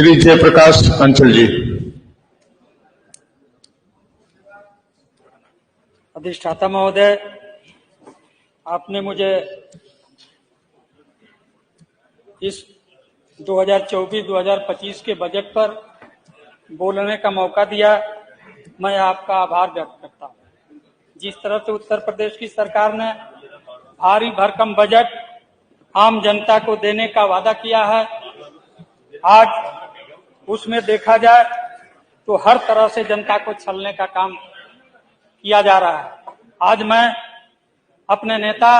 श्री जयप्रकाश अंचल जी। अधिष्ठाता महोदय, आपने मुझे इस 2024-2025 के बजट पर बोलने का मौका दिया। मैं आपका आभार व्यक्त करता हूँ। जिस तरह से उत्तर प्रदेश की सरकार ने भारी भरकम बजट आम जनता को देने का वादा किया है, आज उसमें देखा जाए तो हर तरह से जनता को छलने का काम किया जा रहा है। आज मैं अपने नेता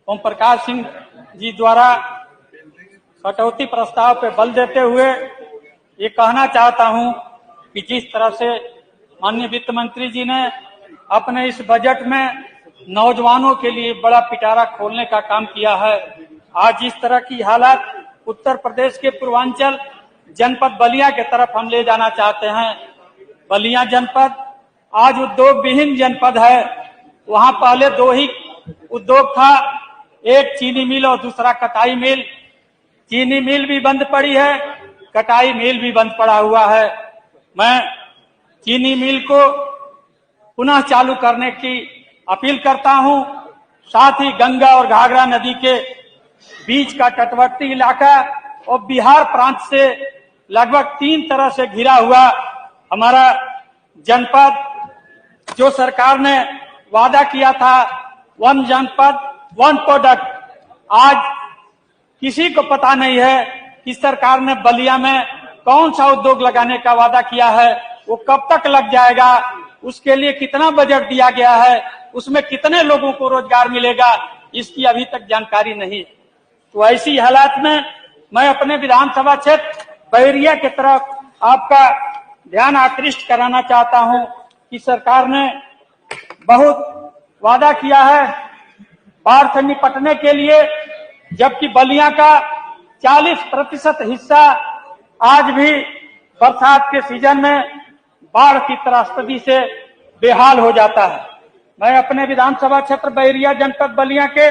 ओम प्रकाश सिंह जी द्वारा कटौती प्रस्ताव पर बल देते हुए ये कहना चाहता हूं कि जिस तरह से माननीय वित्त मंत्री जी ने अपने इस बजट में नौजवानों के लिए बड़ा पिटारा खोलने का काम किया है, आज इस तरह की हालात उत्तर प्रदेश के पूर्वांचल जनपद बलिया के तरफ हम ले जाना चाहते हैं। बलिया जनपद आज उद्योग विहीन जनपद है। वहां पहले दो ही उद्योग था, एक चीनी मिल और दूसरा कटाई मिल। चीनी मिल भी बंद पड़ी है, कटाई मिल भी बंद पड़ा हुआ है। मैं चीनी मिल को पुनः चालू करने की अपील करता हूं। साथ ही गंगा और घाघरा नदी के बीच का तटवर्ती इलाका और बिहार प्रांत से लगभग 3 तरह से घिरा हुआ हमारा जनपद, जो सरकार ने वादा किया था वन जनपद वन प्रोडक्ट, आज किसी को पता नहीं है कि सरकार ने बलिया में कौन सा उद्योग लगाने का वादा किया है, वो कब तक लग जाएगा, उसके लिए कितना बजट दिया गया है, उसमें कितने लोगों को रोजगार मिलेगा, इसकी अभी तक जानकारी नहीं है। तो ऐसी हालात में मैं अपने विधानसभा क्षेत्र बैरिया की तरफ आपका ध्यान आकृष्ट कराना चाहता हूं कि सरकार ने बहुत वादा किया है बाढ़ से निपटने के लिए, जबकि बलिया का 40% हिस्सा आज भी बरसात के सीजन में बाढ़ की त्रासदी से बेहाल हो जाता है। मैं अपने विधानसभा क्षेत्र बैरिया जनपद बलिया के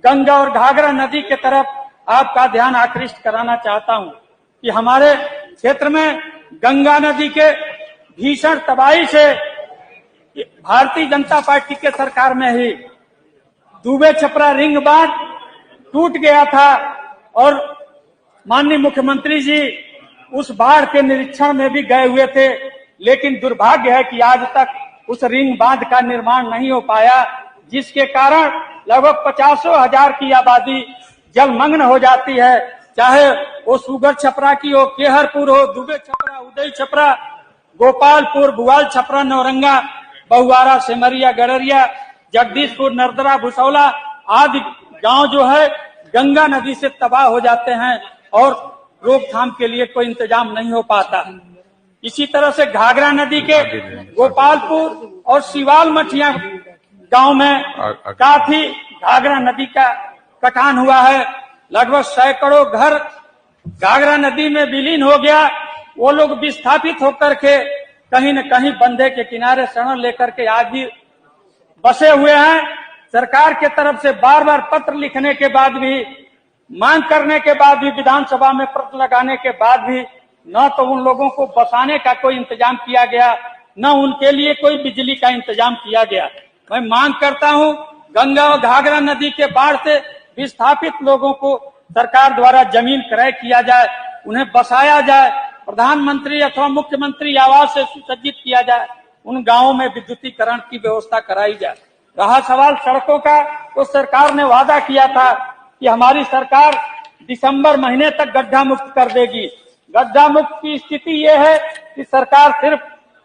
गंगा और घाघरा नदी के तरफ आपका ध्यान आकृष्ट कराना चाहता हूं कि हमारे क्षेत्र में गंगा नदी के भीषण तबाही से भारतीय जनता पार्टी के सरकार में ही दुबे छपरा रिंग बांध टूट गया था और माननीय मुख्यमंत्री जी उस बाढ़ के निरीक्षण में भी गए हुए थे, लेकिन दुर्भाग्य है कि आज तक उस रिंग बांध का निर्माण नहीं हो पाया, जिसके कारण लगभग 50,000 की आबादी जलमग्न हो जाती है। चाहे वो सुगर छपरा की हो, केहरपुर हो, दुबे छपरा, उदय छपरा, गोपालपुर, बुआल छपरा, नौरंगा, बहुआरा, सिमरिया, गडरिया, जगदीशपुर, नर्मदा, भुसौला आदि गांव जो है गंगा नदी से तबाह हो जाते हैं और रोकथाम के लिए कोई इंतजाम नहीं हो पाता। इसी तरह से घाघरा नदी के गोपालपुर और सिवाल मठिया गांव में काफी घाघरा नदी का कटान हुआ है। लगभग सैकड़ों घर घाघरा नदी में विलीन हो गया। वो लोग विस्थापित होकर के कहीं न कहीं बंधे के किनारे शरण लेकर के आज भी बसे हुए हैं। सरकार के तरफ से बार बार पत्र लिखने के बाद भी, मांग करने के बाद भी, विधानसभा में पत्र लगाने के बाद भी न तो उन लोगों को बसाने का कोई इंतजाम किया गया, न उनके लिए कोई बिजली का इंतजाम किया गया। मैं मांग करता हूं गंगा और घाघरा नदी के बाढ़ से विस्थापित लोगों को सरकार द्वारा जमीन क्रय किया जाए, उन्हें बसाया जाए, प्रधानमंत्री अथवा मुख्यमंत्री आवास से सुसज्जित किया जाए, उन गांवों में विद्युतीकरण की व्यवस्था कराई जाए। रहा सवाल सड़कों का, तो सरकार ने वादा किया था कि हमारी सरकार दिसंबर महीने तक गड्ढा मुक्त कर देगी। गड्ढा मुक्त की स्थिति ये है कि सरकार सिर्फ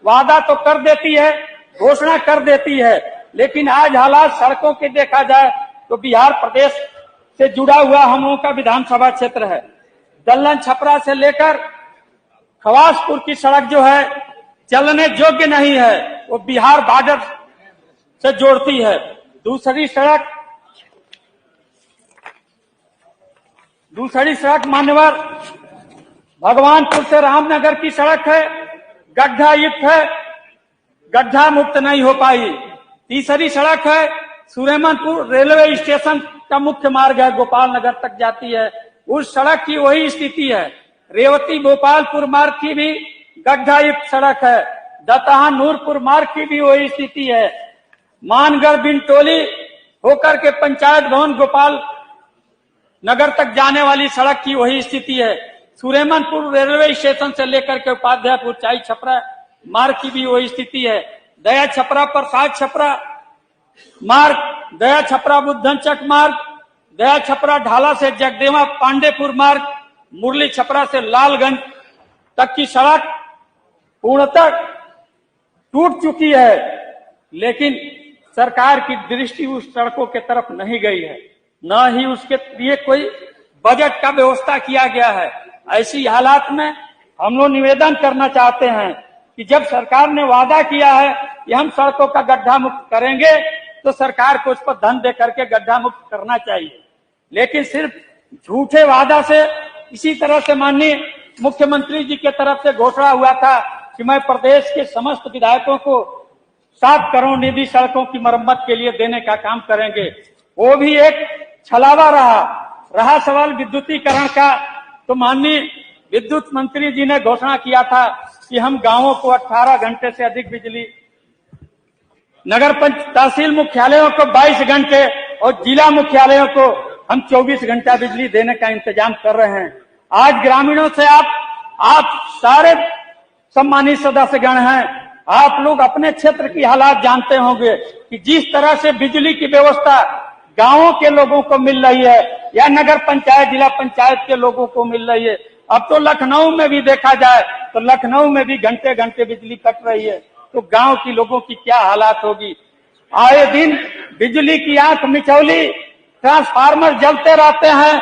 वादा तो कर देती है, घोषणा कर देती है, लेकिन आज हालात सड़कों के देखा जाए तो बिहार प्रदेश से जुड़ा हुआ हम लोगों का विधानसभा क्षेत्र है। दल्लन छपरा से लेकर खवासपुर की सड़क जो है चलने योग्य नहीं है, वो बिहार बॉर्डर से जोड़ती है। दूसरी सड़क मान्यवर भगवानपुर से रामनगर की सड़क है, गड्ढा युक्त है, गड्ढा मुक्त नहीं हो पाई। तीसरी सड़क है सुरेमनपुर रेलवे स्टेशन का मुख्य मार्ग है, गोपाल नगर तक जाती है, उस सड़क की वही स्थिति है। रेवती भोपालपुर मार्ग की भी गड्ढा युक्त सड़क है। दतहा नूरपुर मार्ग की भी वही स्थिति है। मानगढ़ बिनटोली होकर के पंचायत भवन गोपाल नगर तक जाने वाली सड़क की वही स्थिति है। सुरेमनपुर रेलवे स्टेशन से लेकर के उपाध्यायपुर चाई छपरा मार्ग की भी वही स्थिति है। दया छपरा प्रसाद छपरा मार्ग, दया छपरा बुद्धनचक मार्ग, दया छपरा ढाला से जगदेवा पांडेपुर मार्ग, मुरली छपरा से लालगंज तक की सड़क पूर्णतः टूट चुकी है, लेकिन सरकार की दृष्टि उस सड़कों के तरफ नहीं गई है, न ही उसके लिए कोई बजट का व्यवस्था किया गया है। ऐसी हालात में हम लोग निवेदन करना चाहते हैं कि जब सरकार ने वादा किया है कि हम सड़कों का गड्ढा मुक्त करेंगे, तो सरकार को उस पर धन दे करके गड्ढा मुक्त करना चाहिए। लेकिन सिर्फ झूठे वादा से, इसी तरह से माननीय मुख्यमंत्री जी के तरफ से घोषणा हुआ था कि मैं प्रदेश के समस्त विधायकों को 7 करोड़ निधि सड़कों की मरम्मत के लिए देने का काम करेंगे। वो भी एक छलावा रहा सवाल विद्युतीकरण का, तो माननीय विद्युत मंत्री जी ने घोषणा किया था कि हम गांवों को 18 घंटे से अधिक बिजली, नगर तहसील मुख्यालयों को 22 घंटे और जिला मुख्यालयों को हम 24 घंटा बिजली देने का इंतजाम कर रहे हैं। आज ग्रामीणों से आप सारे सम्मानित सदस्यगण हैं, आप लोग अपने क्षेत्र की हालात जानते होंगे कि जिस तरह से बिजली की व्यवस्था गांवों के लोगों को मिल रही है या नगर पंचायत जिला पंचायत के लोगों को मिल रही है। अब तो लखनऊ में भी देखा जाए तो लखनऊ में भी घंटे घंटे बिजली कट रही है, तो गांव की लोगों की क्या हालात होगी। आए दिन बिजली की आंख मिचौली, ट्रांसफार्मर जलते रहते हैं,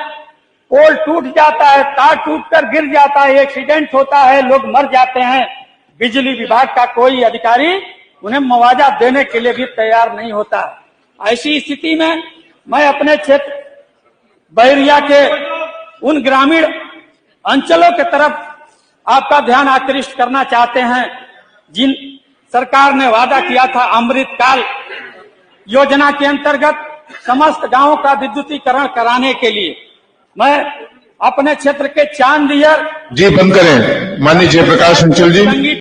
पोल टूट जाता है, तार टूटकर गिर जाता है, एक्सीडेंट होता है, लोग मर जाते हैं। बिजली विभाग का कोई अधिकारी उन्हें मुआवजा देने के लिए भी तैयार नहीं होता। ऐसी स्थिति में मैं अपने क्षेत्र बैरिया के उन ग्रामीण अंचलों के तरफ आपका ध्यान आकृष्ट करना चाहते हैं जिन सरकार ने वादा किया था अमृतकाल योजना के अंतर्गत समस्त गांवों का विद्युतीकरण कराने के लिए। मैं अपने क्षेत्र के चांदियर जी बंद करें। माननीय जयप्रकाश अंचल जी।